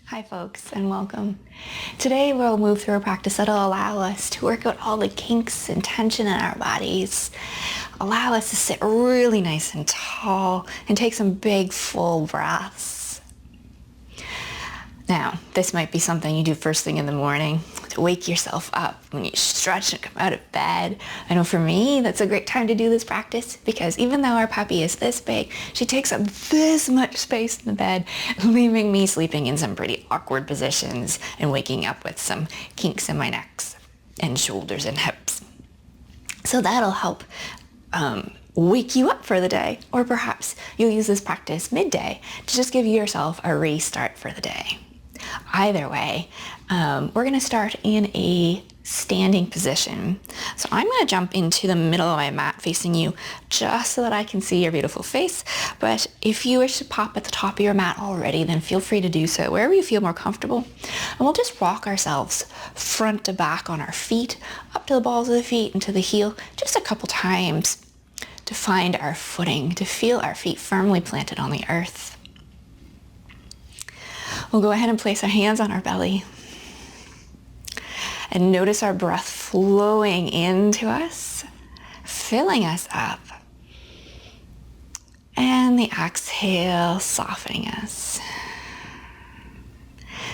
Hi folks, and welcome. Today we'll move through a practice that'll allow us to work out all the kinks and tension in our bodies, allow us to sit really nice and tall and take some big full breaths. Now, this might be something you do first thing in the morning to wake yourself up when you stretch and come out of bed. I know for me, that's a great time to do this practice because even though our puppy is this big, she takes up this much space in the bed, leaving me sleeping in some pretty awkward positions and waking up with some kinks in my necks and shoulders and hips. So that'll help wake you up for the day, or perhaps you'll use this practice midday to just give yourself a restart for the day. Either way, we're going to start in a standing position. So I'm going to jump into the middle of my mat facing you just so that I can see your beautiful face. But if you wish to pop at the top of your mat already, then feel free to do so wherever you feel more comfortable. And we'll just rock ourselves front to back on our feet, up to the balls of the feet and to the heel just a couple times to find our footing, to feel our feet firmly planted on the earth. We'll go ahead and place our hands on our belly and notice our breath flowing into us, filling us up, and the exhale softening us.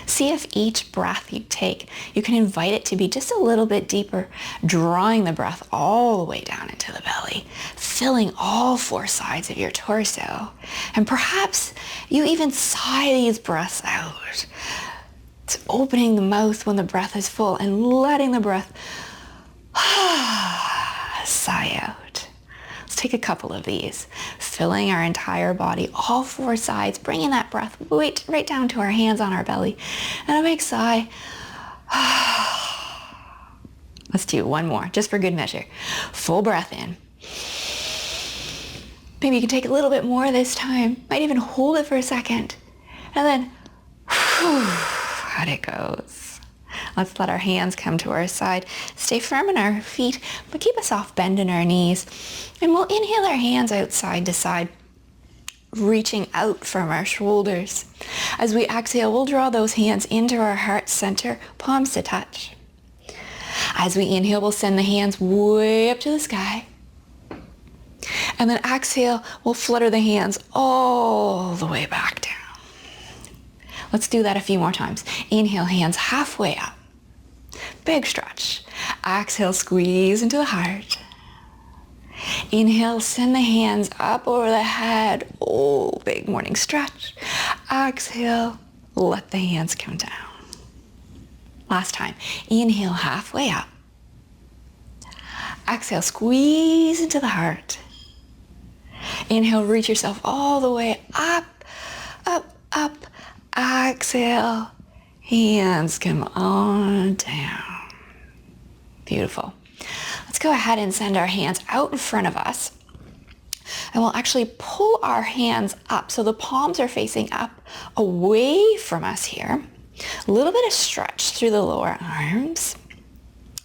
See if each breath you take, you can invite it to be just a little bit deeper, drawing the breath all the way down into the belly, filling all four sides of your torso. And perhaps you even sigh these breaths out. It's opening the mouth when the breath is full and letting the breath sigh out. Let's take a couple of these, filling our entire body, all four sides, bringing that breath right down to our hands on our belly. And a big sigh. Let's do one more, just for good measure. Full breath in. Maybe you can take a little bit more this time. Might even hold it for a second. And then, out it goes. Let's let our hands come to our side. Stay firm in our feet, but keep a soft bend in our knees. And we'll inhale our hands out side to side, reaching out from our shoulders. As we exhale, we'll draw those hands into our heart center, palms to touch. As we inhale, we'll send the hands way up to the sky. And then exhale, we'll flutter the hands all the way back down. Let's do that a few more times. Inhale, hands halfway up. Big stretch. Exhale, squeeze into the heart. Inhale, send the hands up over the head. Oh, big morning stretch. Exhale, let the hands come down. Last time. Inhale, halfway up. Exhale, squeeze into the heart. Inhale, reach yourself all the way up, up, up. Exhale, hands come on down. Beautiful. Let's go ahead and send our hands out in front of us. And we'll actually pull our hands up so the palms are facing up away from us here. A little bit of stretch through the lower arms.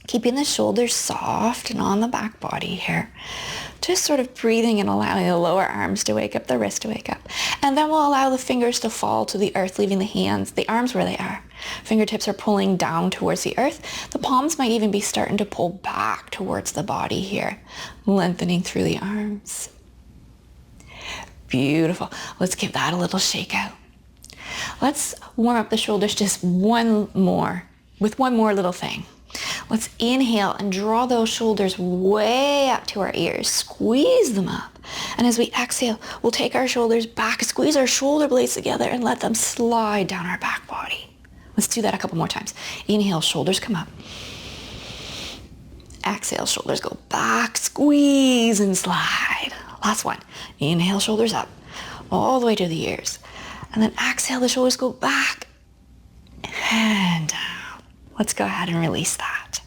Keeping the shoulders soft and on the back body here. Just sort of breathing and allowing the lower arms to wake up, the wrist to wake up. And then we'll allow the fingers to fall to the earth, leaving the arms where they are. Fingertips are pulling down towards the earth. The palms might even be starting to pull back towards the body here, lengthening through the arms. Beautiful. Let's give that a little shake out. Let's warm up the shoulders just with one more little thing. Let's inhale and draw those shoulders way up to our ears. Squeeze them up. And as we exhale, we'll take our shoulders back, squeeze our shoulder blades together and let them slide down our back body. Let's do that a couple more times. Inhale, shoulders come up. Exhale, shoulders go back, squeeze and slide. Last one. Inhale, shoulders up, all the way to the ears. And then exhale, the shoulders go back and down. Let's go ahead and release that.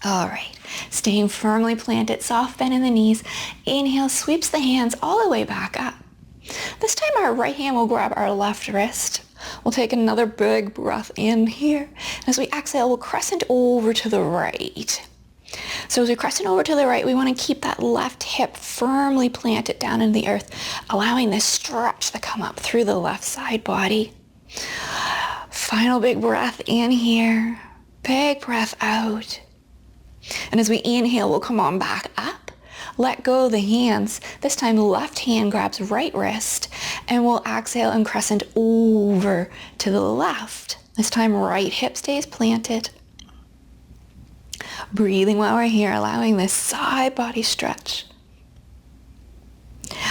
All right, staying firmly planted, soft bend in the knees. Inhale, sweeps the hands all the way back up. This time our right hand will grab our left wrist. We'll take another big breath in here. As we exhale, we'll crescent over to the right. So as we crescent over to the right, we want to keep that left hip firmly planted down in the earth, allowing this stretch to come up through the left side body. Final big breath in here. Big breath out. And as we inhale, we'll come on back up. Let go of the hands. This time the left hand grabs right wrist, and we'll exhale and crescent over to the left. This time right hip stays planted. Breathing while we're here, allowing this side body stretch.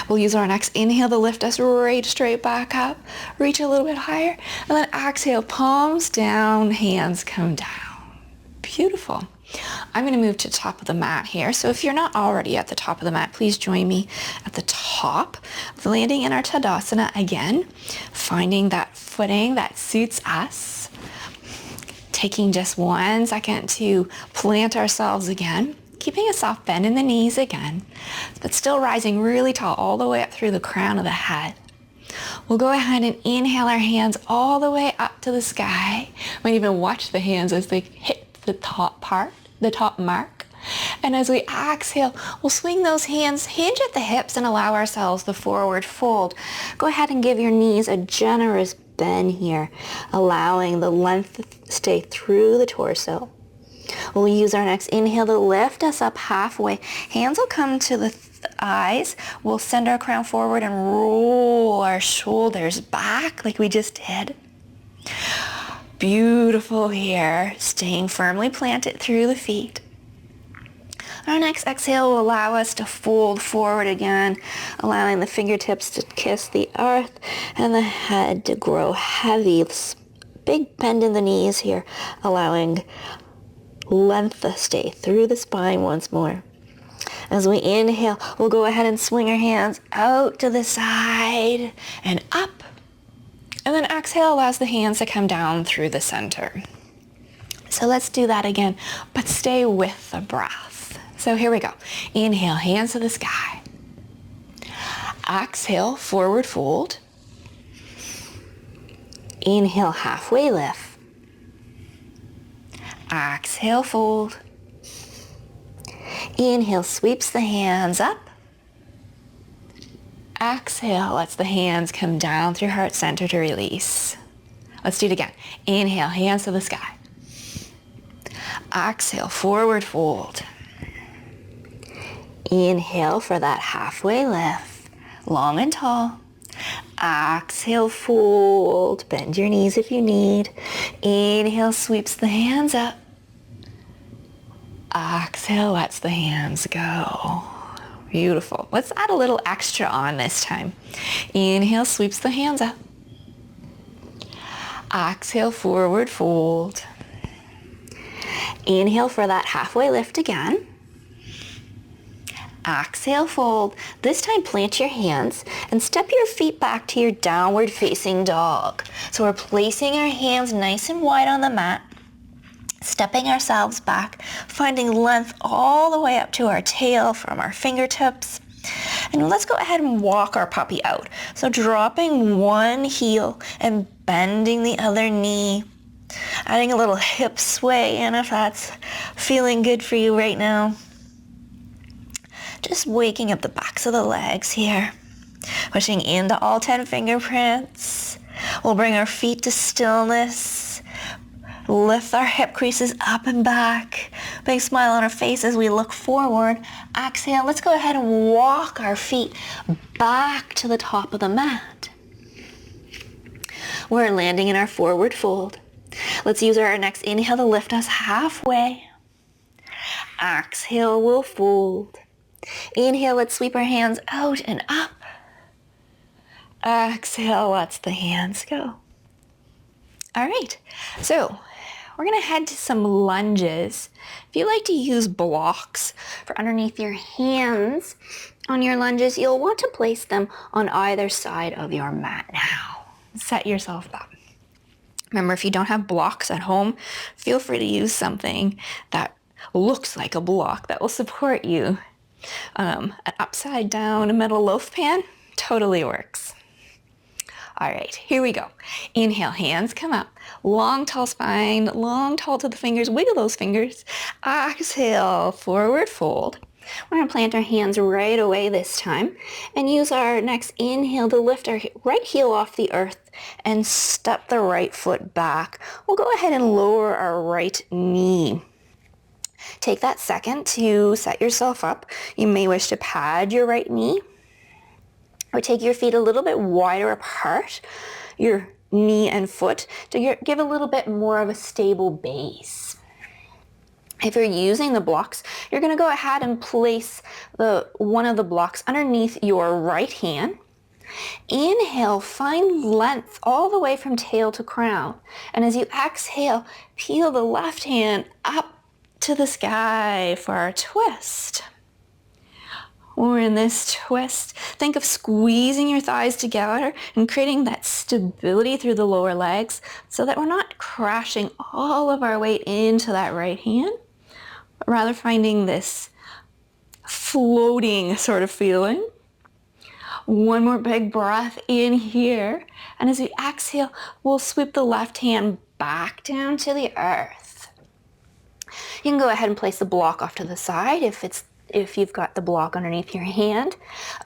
We'll use our next inhale to lift us right straight back up. Reach a little bit higher, and then exhale, palms down, hands come down. Beautiful. I'm going to move to the top of the mat here. So if you're not already at the top of the mat, please join me at the top. Landing in our Tadasana again, finding that footing that suits us. Taking just 1 second to plant ourselves again. Keeping a soft bend in the knees again, but still rising really tall all the way up through the crown of the head. We'll go ahead and inhale our hands all the way up to the sky. Might even watch the hands as they hit the top part, the top mark. And as we exhale, we'll swing those hands, hinge at the hips, and allow ourselves the forward fold. Go ahead and give your knees a generous bend here, allowing the length to stay through the torso. We'll use our next inhale to lift us up halfway. Hands will come to the eyes. We'll send our crown forward and roll our shoulders back like we just did. Beautiful here, staying firmly planted through the feet. Our next exhale will allow us to fold forward again, allowing the fingertips to kiss the earth and the head to grow heavy. Big bend in the knees here, allowing length to stay through the spine once more. As we inhale, we'll go ahead and swing our hands out to the side and up. And then exhale allows the hands to come down through the center. So let's do that again, but stay with the breath. So here we go. Inhale, hands to the sky. Exhale, forward fold. Inhale, halfway lift. Exhale, fold. Inhale, sweeps the hands up. Exhale, lets the hands come down through heart center to release. Let's do it again. Inhale, hands to the sky. Exhale, forward fold. Inhale for that halfway lift, long and tall. Exhale, fold. Bend your knees if you need. Inhale, sweeps the hands up. Exhale, lets the hands go. Beautiful. Let's add a little extra on this time. Inhale, sweeps the hands up. Exhale, forward fold. Inhale for that halfway lift again. Exhale, fold. This time plant your hands and step your feet back to your downward facing dog. So we're placing our hands nice and wide on the mat, stepping ourselves back, finding length all the way up to our tail from our fingertips. And let's go ahead and walk our puppy out. So dropping one heel and bending the other knee. Adding a little hip sway in if that's feeling good for you right now. Just waking up the backs of the legs here. Pushing into all 10 fingerprints. We'll bring our feet to stillness. Lift our hip creases up and back. Big smile on our face as we look forward. Exhale. Let's go ahead and walk our feet back to the top of the mat. We're landing in our forward fold. Let's use our next inhale to lift us halfway. Exhale, we'll fold. Inhale, let's sweep our hands out and up. Exhale, lets the hands go. All right, so we're gonna head to some lunges. If you like to use blocks for underneath your hands on your lunges, you'll want to place them on either side of your mat now. Set yourself up. Remember, if you don't have blocks at home, feel free to use something that looks like a block that will support you. An upside down metal loaf pan totally works. All right, here we go. Inhale, hands come up. Long, tall spine, long, tall to the fingers. Wiggle those fingers. Exhale, forward fold. We're going to plant our hands right away this time and use our next inhale to lift our right heel off the earth and step the right foot back. We'll go ahead and lower our right knee. Take that second to set yourself up. You may wish to pad your right knee or take your feet a little bit wider apart, your knee and foot, to give a little bit more of a stable base. If you're using the blocks, you're going to go ahead and place one of the blocks underneath your right hand. Inhale, find length all the way from tail to crown. And as you exhale, peel the left hand up to the sky for our twist. We're in this twist. Think of squeezing your thighs together and creating that stability through the lower legs so that we're not crashing all of our weight into that right hand, but rather finding this floating sort of feeling. One more big breath in here. And as we exhale, we'll sweep the left hand back down to the earth. You can go ahead and place the block off to the side if you've got the block underneath your hand.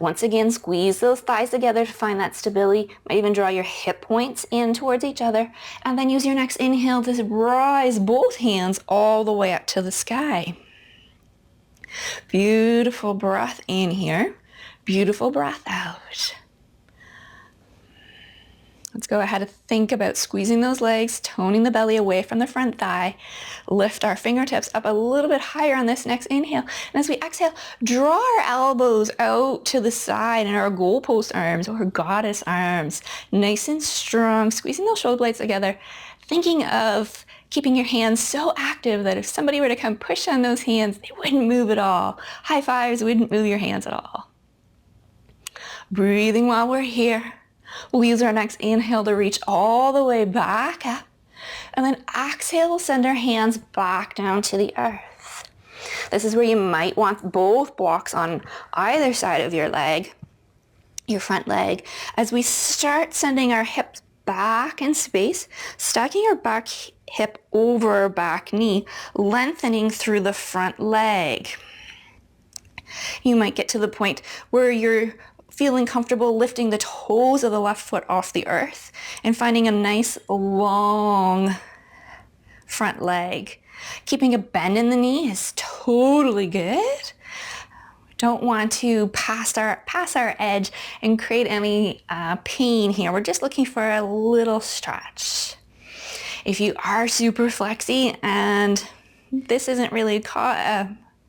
Once again, squeeze those thighs together to find that stability. Might even draw your hip points in towards each other. And then use your next inhale to rise both hands all the way up to the sky. Beautiful breath in here. Beautiful breath out. Let's go ahead and think about squeezing those legs, toning the belly away from the front thigh. Lift our fingertips up a little bit higher on this next inhale. And as we exhale, draw our elbows out to the side in our goalpost arms or goddess arms. Nice and strong, squeezing those shoulder blades together. Thinking of keeping your hands so active that if somebody were to come push on those hands, they wouldn't move at all. High fives wouldn't move your hands at all. Breathing while we're here. We'll use our next inhale to reach all the way back up. And then exhale, we'll send our hands back down to the earth. This is where you might want both blocks on either side of your leg, your front leg. As we start sending our hips back in space, stacking our back hip over our back knee, lengthening through the front leg. You might get to the point where you're feeling comfortable lifting the toes of the left foot off the earth and finding a nice long front leg. Keeping a bend in the knee is totally good. Don't want to pass our edge and create any pain here. We're just looking for a little stretch. If you are super flexy and this isn't really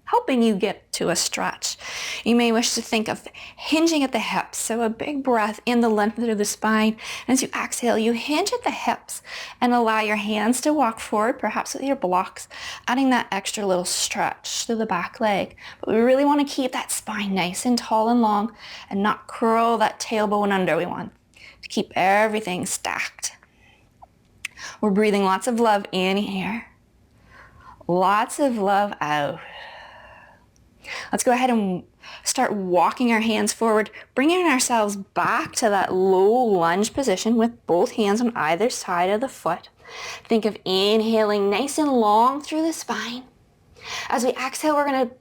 helping you get to a stretch, you may wish to think of hinging at the hips. So a big breath in the length through the spine. And as you exhale, you hinge at the hips and allow your hands to walk forward, perhaps with your blocks, adding that extra little stretch to the back leg. But we really want to keep that spine nice and tall and long and not curl that tailbone under. We want to keep everything stacked. We're breathing lots of love in here. Lots of love out. Let's go ahead and start walking our hands forward, bringing ourselves back to that low lunge position with both hands on either side of the foot. Think of inhaling nice and long through the spine. As we exhale, we're going to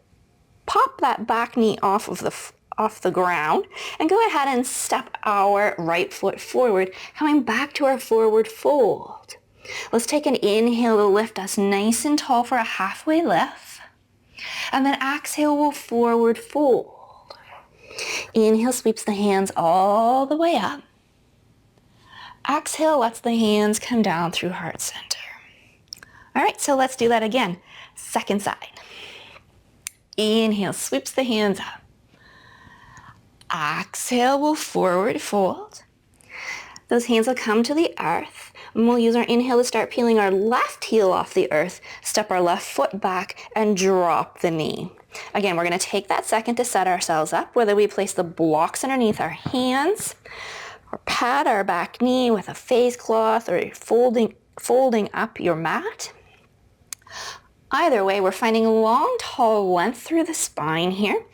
pop that back knee off the ground and go ahead and step our right foot forward, coming back to our forward fold. Let's take an inhale to lift us nice and tall for a halfway lift. And then exhale, we'll forward fold. Inhale sweeps the hands all the way up. Exhale lets the hands come down through heart center. All right, so let's do that again. Second side. Inhale sweeps the hands up. Exhale, we'll forward fold. Those hands will come to the earth. And we'll use our inhale to start peeling our left heel off the earth, step our left foot back, and drop the knee. Again, we're going to take that second to set ourselves up, whether we place the blocks underneath our hands, or pad our back knee with a face cloth, or folding up your mat. Either way, we're finding long, tall length through the spine here.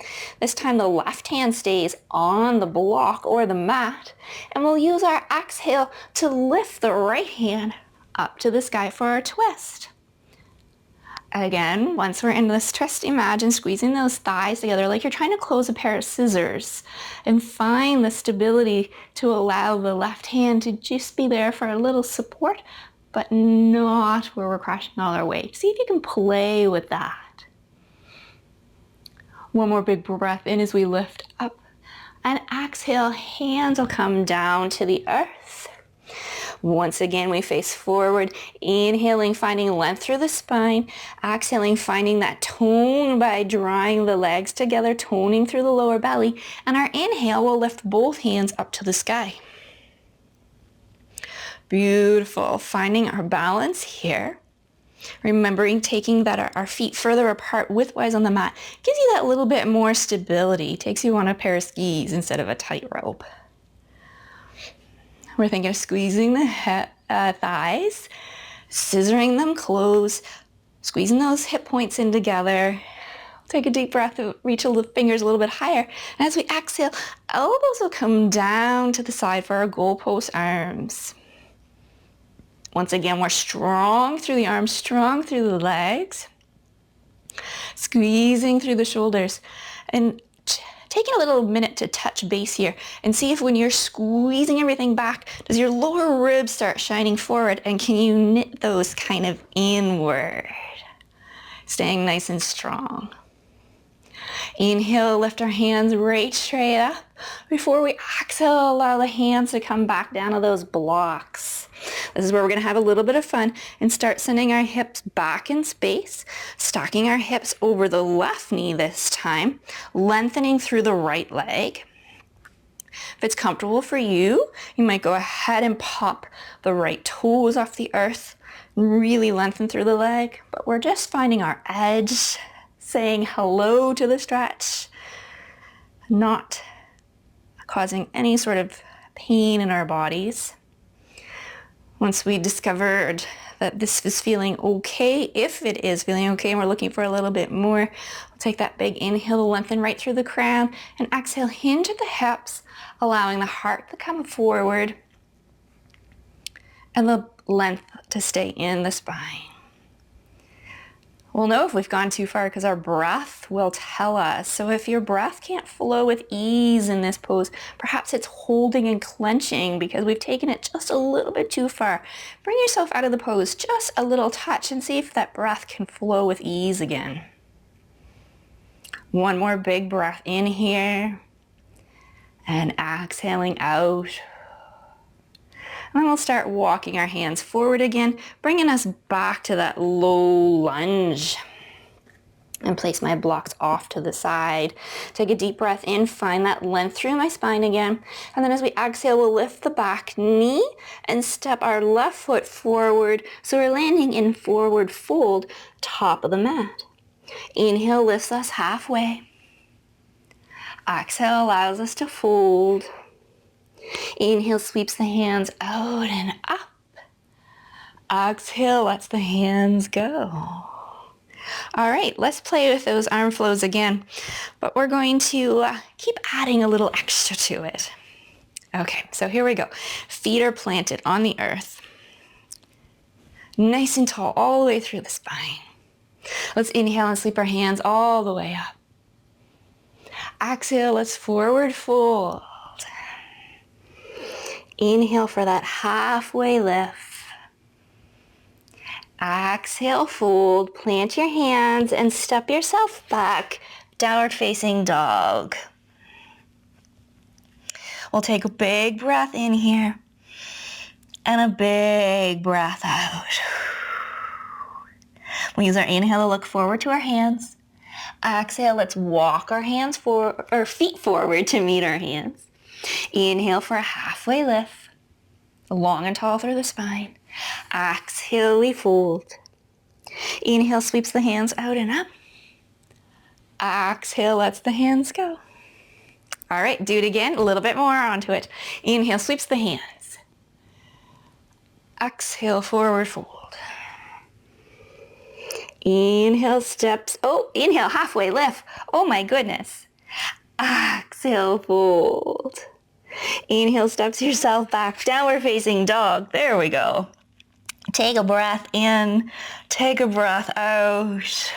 This time the left hand stays on the block or the mat, and we'll use our exhale to lift the right hand up to the sky for our twist. Again, once we're in this twist, imagine squeezing those thighs together like you're trying to close a pair of scissors, and find the stability to allow the left hand to just be there for a little support, but not where we're crashing all our weight. See if you can play with that. One more big breath in as we lift up, and exhale, hands will come down to the earth. Once again, we face forward, inhaling, finding length through the spine, exhaling, finding that tone by drawing the legs together, toning through the lower belly, and our inhale will lift both hands up to the sky. Beautiful. Finding our balance here. Remembering taking our feet further apart widthwise on the mat gives you that little bit more stability, takes you on a pair of skis instead of a tightrope. We're thinking of squeezing the thighs, scissoring them close, squeezing those hip points in together. Take a deep breath, reach the fingers a little bit higher. And as we exhale, elbows will come down to the side for our goalpost arms. Once again, we're strong through the arms, strong through the legs, squeezing through the shoulders, and taking a little minute to touch base here and see if when you're squeezing everything back, does your lower ribs start shining forward, and can you knit those kind of inward? Staying nice and strong. Inhale, lift our hands right straight up. Before we exhale, allow the hands to come back down to those blocks. This is where we're going to have a little bit of fun and start sending our hips back in space, stacking our hips over the left knee this time, lengthening through the right leg. If it's comfortable for you, you might go ahead and pop the right toes off the earth and really lengthen through the leg, but we're just finding our edge, saying hello to the stretch, not causing any sort of pain in our bodies. Once we discovered that this is feeling okay, if it is feeling okay and we're looking for a little bit more, we'll take that big inhale to lengthen right through the crown, and exhale, hinge at the hips, allowing the heart to come forward and the length to stay in the spine. We'll know if we've gone too far because our breath will tell us. So if your breath can't flow with ease in this pose, perhaps it's holding and clenching because we've taken it just a little bit too far. Bring yourself out of the pose just a little touch and see if that breath can flow with ease again. One more big breath in here and exhaling out. And then we'll start walking our hands forward again, bringing us back to that low lunge. And place my blocks off to the side. Take a deep breath in, find that length through my spine again. And then as we exhale, we'll lift the back knee and step our left foot forward. So we're landing in forward fold, top of the mat. Inhale lifts us halfway. Exhale allows us to fold. Inhale sweeps the hands out and up. Exhale lets the hands go. All right, let's play with those arm flows again, but we're going to keep adding a little extra to it. Okay, so here we go. Feet are planted on the earth. Nice and tall all the way through the spine. Let's inhale and sweep our hands all the way up. Exhale, let's forward fold. Inhale for that halfway lift. Exhale, fold, plant your hands and step yourself back, downward facing dog. We'll take a big breath in here and a big breath out. We'll use our inhale to look forward to our hands. Exhale, let's walk our feet forward to meet our hands. Inhale for a halfway lift, long and tall through the spine. Exhale, we fold. Inhale sweeps the hands out and up. Exhale lets the hands go. All right, do it again, a little bit more onto it. Inhale sweeps the hands. Exhale, forward fold. Inhale steps, inhale halfway lift. Oh my goodness. Exhale, fold. Inhale, steps yourself back, downward facing dog. There we go. Take a breath in, take a breath out.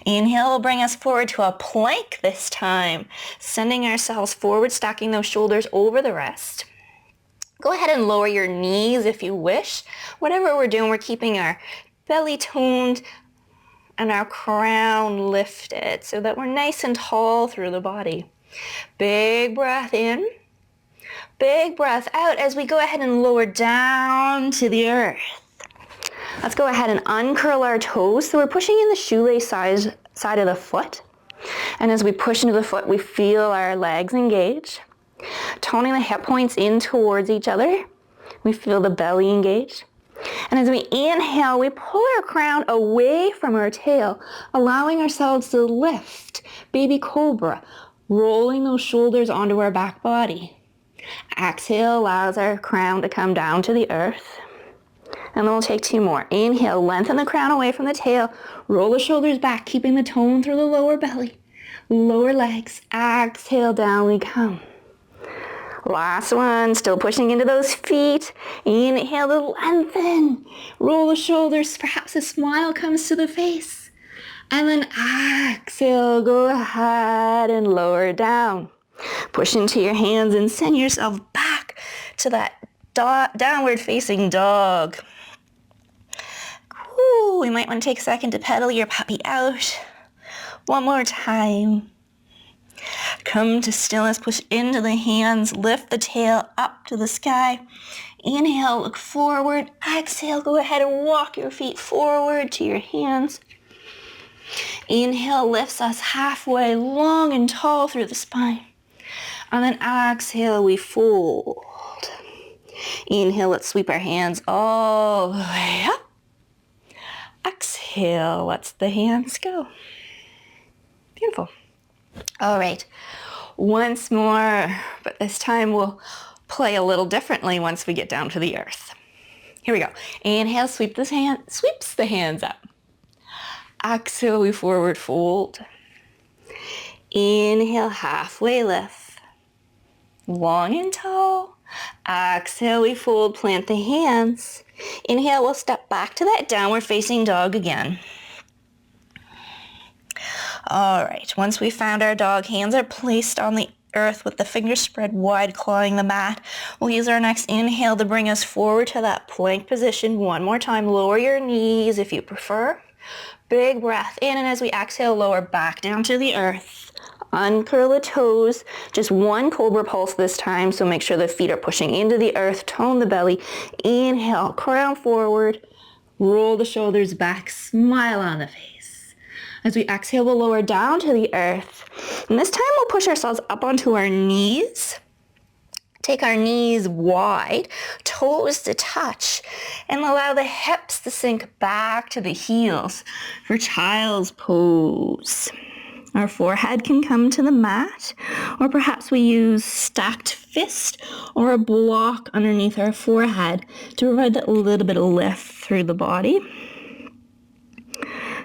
Inhale will bring us forward to a plank this time, sending ourselves forward, stacking those shoulders over the rest. Go ahead and lower your knees if you wish. Whatever we're doing, we're keeping our belly toned and our crown lifted so that we're nice and tall through the body. Big breath in, big breath out as we go ahead and lower down to the earth. Let's go ahead and uncurl our toes. So we're pushing in the shoelace side of the foot. And as we push into the foot, we feel our legs engage. Toning the hip points in towards each other. We feel the belly engage. And as we inhale, we pull our crown away from our tail, allowing ourselves to lift, baby cobra, rolling those shoulders onto our back body. Exhale allows our crown to come down to the earth. And then we'll take 2 more. Inhale, lengthen the crown away from the tail, roll the shoulders back, keeping the tone through the lower belly, lower legs. Exhale, down we come. Last one, still pushing into those feet. Inhale to lengthen. Roll the shoulders, perhaps a smile comes to the face. And then exhale, go ahead and lower down. Push into your hands and send yourself back to that downward facing dog. Ooh, we might want to take a second to pedal your puppy out. One more time. Come to stillness, push into the hands, lift the tail up to the sky. Inhale, look forward. Exhale, go ahead and walk your feet forward to your hands. Inhale lifts us halfway, long and tall through the spine. And then exhale, we fold. Inhale, let's sweep our hands all the way up. Exhale, let's the hands go. Beautiful. All right, once more, but this time we'll play a little differently once we get down to the earth. Here we go. Inhale, sweeps the hands up. Exhale, we forward fold. Inhale, halfway lift. Long and tall. Exhale, we fold, plant the hands. Inhale, we'll step back to that downward facing dog again. All right, once we found our dog, hands are placed on the earth with the fingers spread wide, clawing the mat. We'll use our next inhale to bring us forward to that plank position. One more time, lower your knees if you prefer. Big breath in, and as we exhale, lower back down to the earth. Uncurl the toes, just 1 cobra pulse this time, so make sure the feet are pushing into the earth, tone the belly. Inhale, crown forward, roll the shoulders back, smile on the face. As we exhale, we'll lower down to the earth. And this time we'll push ourselves up onto our knees. Take our knees wide, toes to touch, and allow the hips to sink back to the heels for child's pose. Our forehead can come to the mat, or perhaps we use stacked fist or a block underneath our forehead to provide that little bit of lift through the body.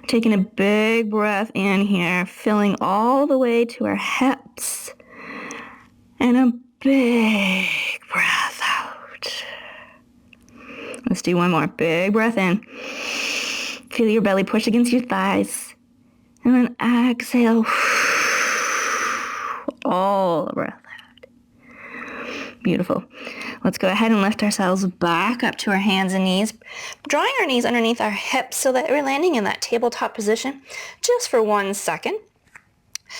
Taking a big breath in here, filling all the way to our hips, and a big breath out. Let's do one more. Big breath in. Feel your belly push against your thighs. And then exhale. All the breath out. Beautiful. Let's go ahead and lift ourselves back up to our hands and knees, drawing our knees underneath our hips so that we're landing in that tabletop position just for 1 second.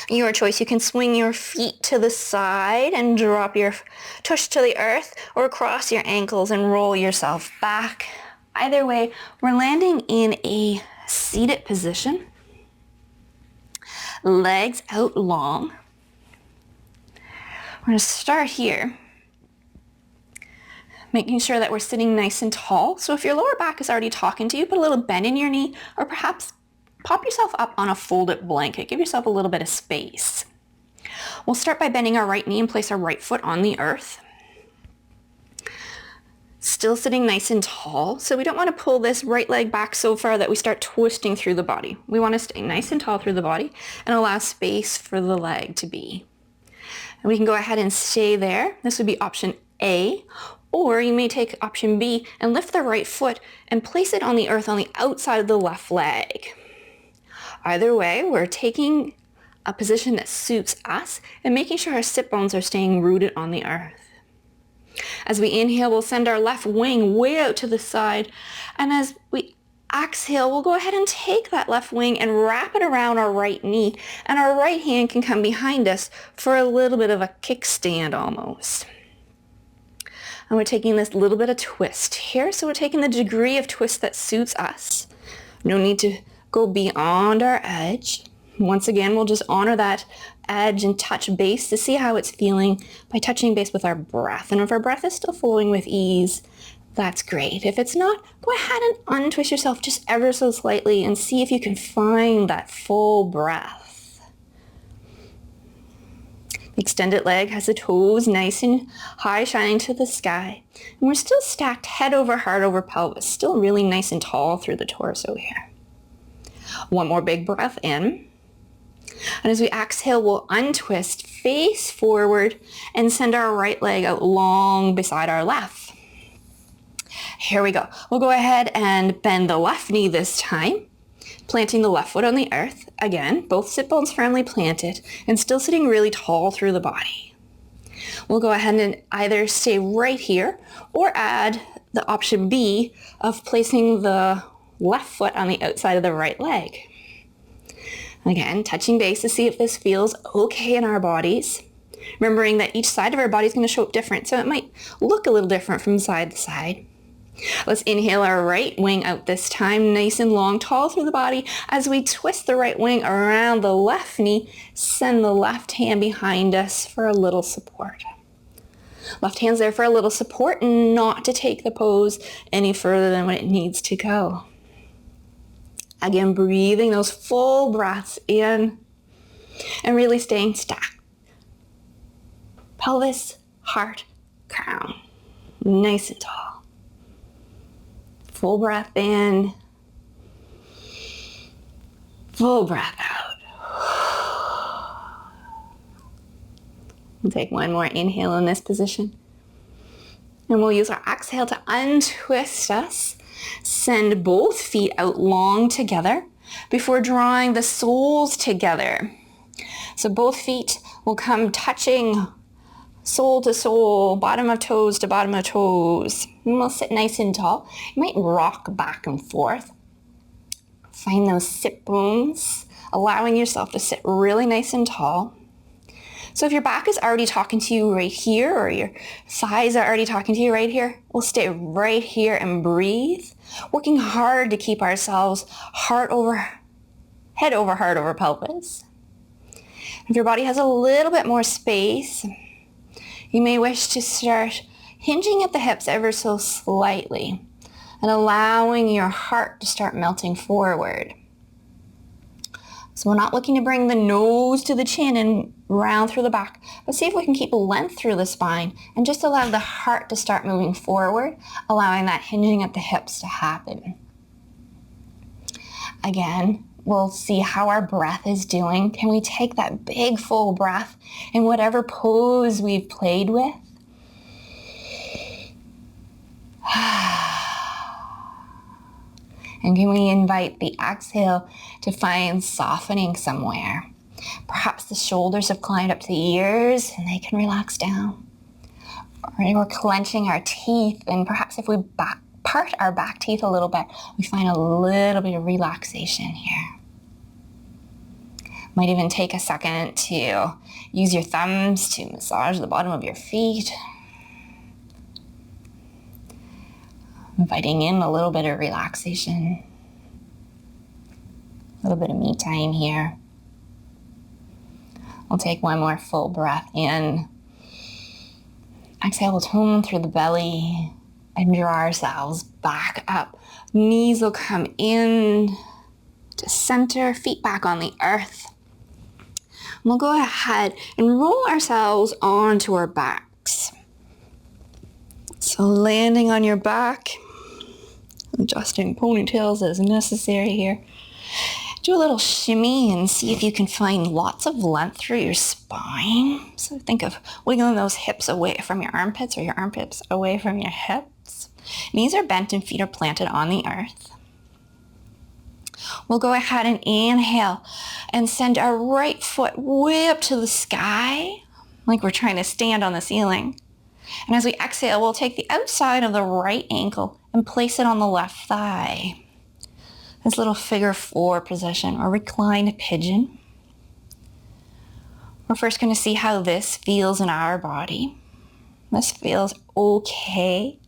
Your choice. You can swing your feet to the side and drop your tush to the earth, or cross your ankles and roll yourself back. Either way, we're landing in a seated position. Legs out long. We're going to start here, making sure that we're sitting nice and tall. So if your lower back is already talking to you, put a little bend in your knee, or perhaps pop yourself up on a folded blanket. Give yourself a little bit of space. We'll start by bending our right knee and place our right foot on the earth. Still sitting nice and tall. So we don't want to pull this right leg back so far that we start twisting through the body. We want to stay nice and tall through the body and allow space for the leg to be. And we can go ahead and stay there. This would be option A. Or you may take option B and lift the right foot and place it on the earth on the outside of the left leg. Either way, we're taking a position that suits us and making sure our sit bones are staying rooted on the earth. As we inhale, we'll send our left wing way out to the side. And as we exhale, we'll go ahead and take that left wing and wrap it around our right knee. And our right hand can come behind us for a little bit of a kickstand almost. And we're taking this little bit of twist here. So we're taking the degree of twist that suits us. No need to go beyond our edge. Once again, we'll just honor that edge and touch base to see how it's feeling by touching base with our breath. And if our breath is still flowing with ease, that's great. If it's not, go ahead and untwist yourself just ever so slightly and see if you can find that full breath. The extended leg has the toes nice and high, shining to the sky. And we're still stacked head over heart over pelvis, still really nice and tall through the torso here. One more big breath in. And as we exhale, we'll untwist, face forward, and send our right leg out long beside our left. Here we go. We'll go ahead and bend the left knee this time, planting the left foot on the earth. Again, both sit bones firmly planted and still sitting really tall through the body. We'll go ahead and either stay right here or add the option B of placing the left foot on the outside of the right leg. Again, touching base to see if this feels okay in our bodies. Remembering that each side of our body is going to show up different, so it might look a little different from side to side. Let's inhale our right wing out this time, nice and long, tall through the body. As we twist the right wing around the left knee, send the left hand behind us for a little support. Left hand's there for a little support, not to take the pose any further than what it needs to go. Again, breathing those full breaths in and really staying stacked. Pelvis, heart, crown. Nice and tall. Full breath in. Full breath out. We'll take one more inhale in this position. And we'll use our exhale to untwist us. Send both feet out long together before drawing the soles together. So both feet will come touching sole to sole, bottom of toes to bottom of toes. And we'll sit nice and tall. You might rock back and forth. Find those sit bones, allowing yourself to sit really nice and tall. So if your back is already talking to you right here, or your thighs are already talking to you right here, we'll stay right here and breathe, working hard to keep ourselves head over heart over pelvis. If your body has a little bit more space, you may wish to start hinging at the hips ever so slightly and allowing your heart to start melting forward. So we're not looking to bring the nose to the chin and round through the back, but see if we can keep length through the spine and just allow the heart to start moving forward, allowing that hinging at the hips to happen. Again, we'll see how our breath is doing. Can we take that big full breath in whatever pose we've played with? And can we invite the exhale to find softening somewhere? Perhaps the shoulders have climbed up to the ears and they can relax down. Or we're clenching our teeth, and perhaps if we part our back teeth a little bit, we find a little bit of relaxation here. Might even take a second to use your thumbs to massage the bottom of your feet. Inviting in a little bit of relaxation. A little bit of me time here. We'll take one more full breath in. Exhale, we'll tone through the belly and draw ourselves back up. Knees will come in to center, feet back on the earth. We'll go ahead and roll ourselves onto our backs. So landing on your back, adjusting ponytails as necessary here. Do a little shimmy and see if you can find lots of length through your spine. So think of wiggling those hips away from your armpits or your armpits away from your hips. Knees are bent and feet are planted on the earth. We'll go ahead and inhale and send our right foot way up to the sky, like we're trying to stand on the ceiling. And as we exhale, we'll take the outside of the right ankle and place it on the left thigh. This little figure 4 position or reclined pigeon. We're first going to see how this feels in our body. This feels okay.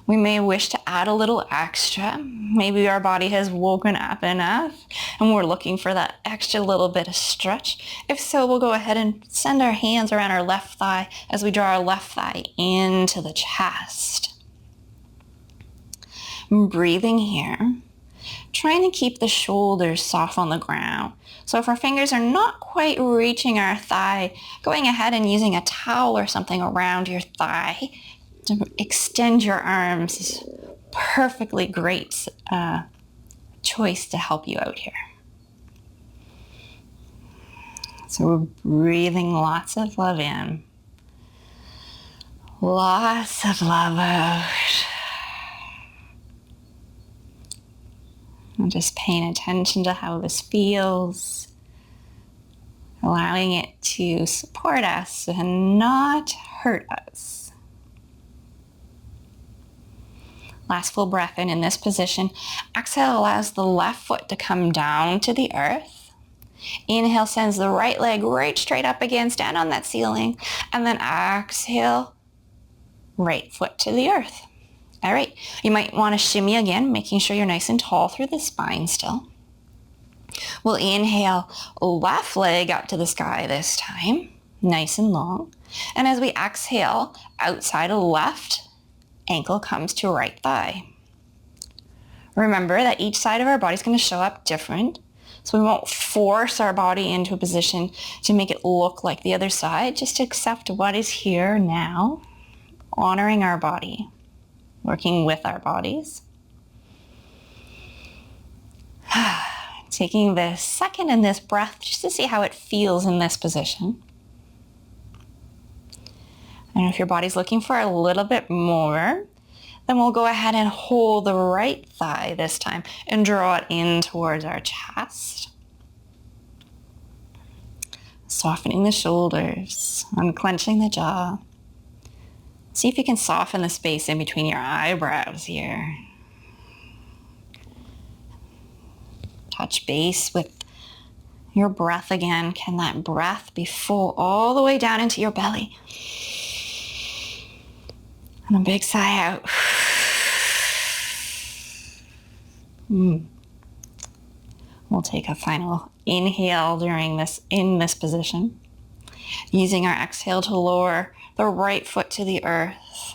We may wish to add a little extra. Maybe our body has woken up enough and we're looking for that extra little bit of stretch. If so, we'll go ahead and send our hands around our left thigh as we draw our left thigh into the chest. Breathing here. Trying to keep the shoulders soft on the ground. So if our fingers are not quite reaching our thigh, going ahead and using a towel or something around your thigh to extend your arms is perfectly great choice to help you out here. So we're breathing lots of love in, lots of love out. And just paying attention to how this feels, allowing it to support us and not hurt us. Last full breath in this position. Exhale allows the left foot to come down to the earth. Inhale sends the right leg right straight up again, stand on that ceiling. And then exhale, right foot to the earth. All right, you might want to shimmy again, making sure you're nice and tall through the spine still. We'll inhale, left leg up to the sky this time, nice and long. And as we exhale, outside of left ankle comes to right thigh. Remember that each side of our body is going to show up different. So we won't force our body into a position to make it look like the other side. Just accept what is here now, honoring our body. Working with our bodies. Taking this second in this breath just to see how it feels in this position. And if your body's looking for a little bit more, then we'll go ahead and hold the right thigh this time and draw it in towards our chest. Softening the shoulders, unclenching the jaw. See if you can soften the space in between your eyebrows here. Touch base with your breath again. Can that breath be full all the way down into your belly? And a big sigh out. We'll take a final inhale during this in this position. Using our exhale to lower the right foot to the earth.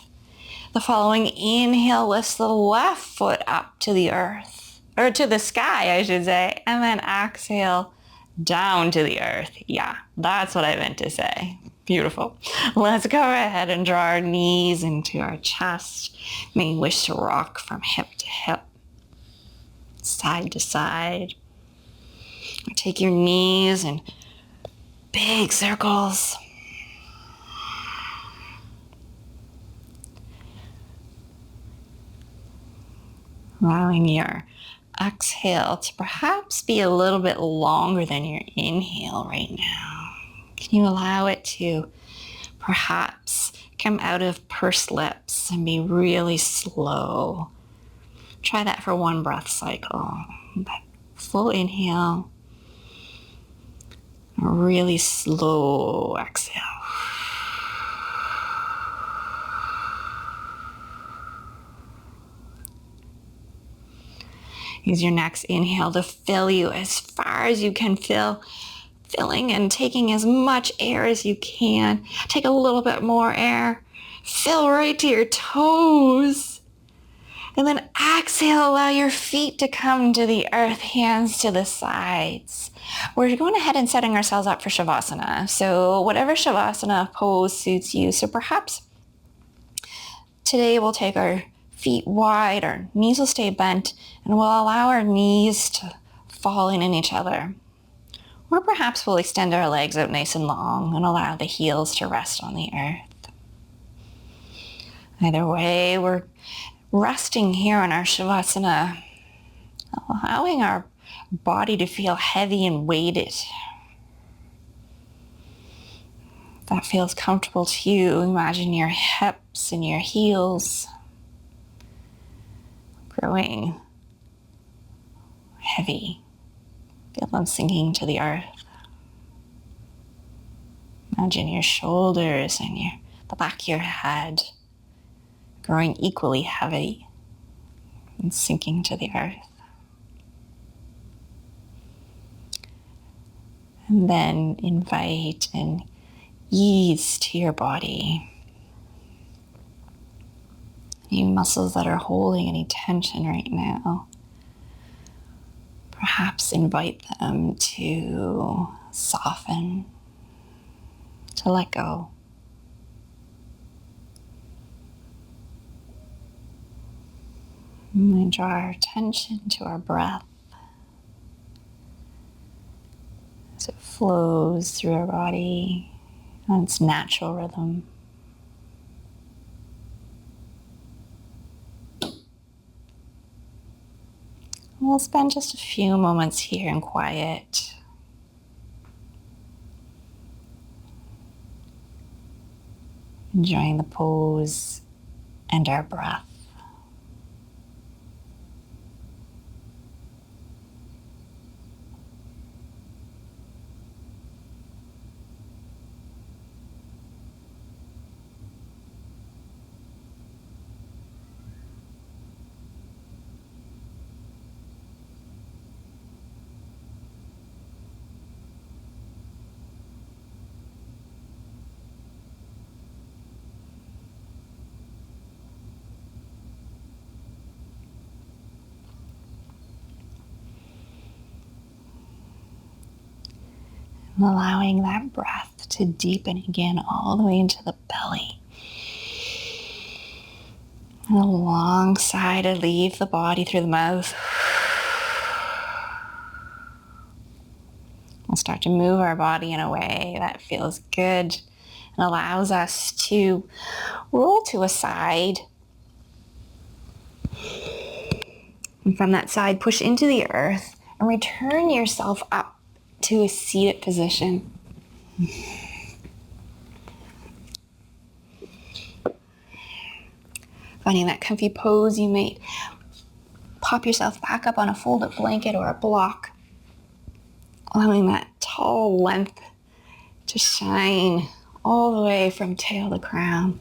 The following inhale lifts the left foot up to the earth, or to the sky, I should say, and then exhale down to the earth. Yeah, that's what I meant to say. Beautiful. Let's go ahead and draw our knees into our chest. May wish to rock from hip to hip, side to side. Take your knees in big circles. Allowing your exhale to perhaps be a little bit longer than your inhale right now. Can you allow it to perhaps come out of pursed lips and be really slow? Try that for one breath cycle. Full inhale, a really slow exhale. Use your next inhale to fill you as far as you can fill, filling and taking as much air as you can. Take a little bit more air. Fill right to your toes. And then exhale, allow your feet to come to the earth, hands to the sides. We're going ahead and setting ourselves up for Shavasana. So whatever Shavasana pose suits you. So perhaps today we'll take our feet wide, our knees will stay bent, and we'll allow our knees to falling in each other. Or perhaps we'll extend our legs out nice and long and allow the heels to rest on the earth. Either way, we're resting here in our Shavasana, allowing our body to feel heavy and weighted. If that feels comfortable to you, imagine your hips and your heels growing heavy. Feel them sinking to the earth. Imagine your shoulders and the back of your head growing equally heavy and sinking to the earth. And then invite an ease to your body. Any muscles that are holding any tension right now, perhaps invite them to soften, to let go. And draw our attention to our breath as it flows through our body on its natural rhythm. We'll spend just a few moments here in quiet. Enjoying the pose and our breath. And allowing that breath to deepen again all the way into the belly. And alongside to leave the body through the mouth. We'll start to move our body in a way that feels good and allows us to roll to a side. And from that side, push into the earth and return yourself up to a seated position. Finding that comfy pose, you might pop yourself back up on a folded blanket or a block, allowing that tall length to shine all the way from tail to crown.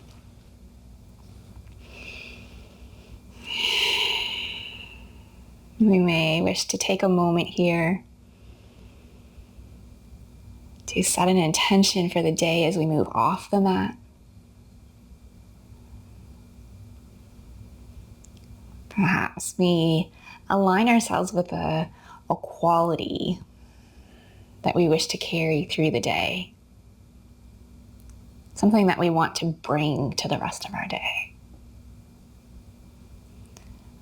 We may wish to take a moment here to set an intention for the day as we move off the mat. Perhaps we align ourselves with a quality that we wish to carry through the day. Something that we want to bring to the rest of our day.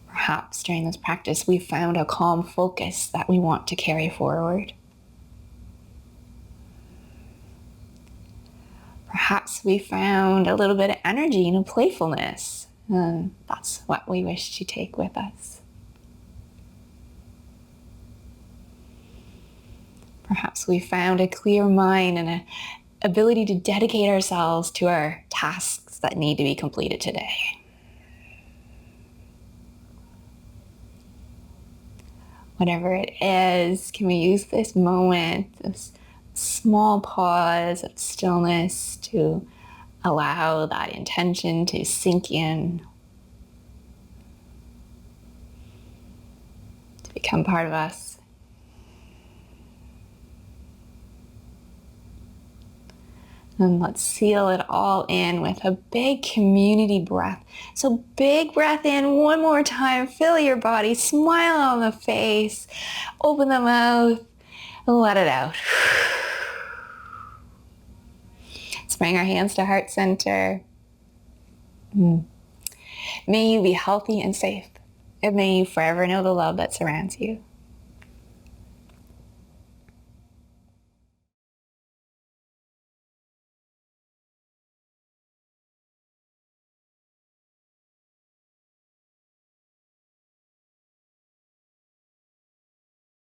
Perhaps during this practice, we found a calm focus that we want to carry forward. Perhaps we found a little bit of energy and a playfulness, and that's what we wish to take with us. Perhaps we found a clear mind and an ability to dedicate ourselves to our tasks that need to be completed today. Whatever it is, can we use this moment, this small pause of stillness to allow that intention to sink in, to become part of us. And let's seal it all in with a big community breath. So big breath in one more time. Fill your body, smile on the face, open the mouth, and let it out. Let's bring our hands to heart center. May you be healthy and safe. And may you forever know the love that surrounds you.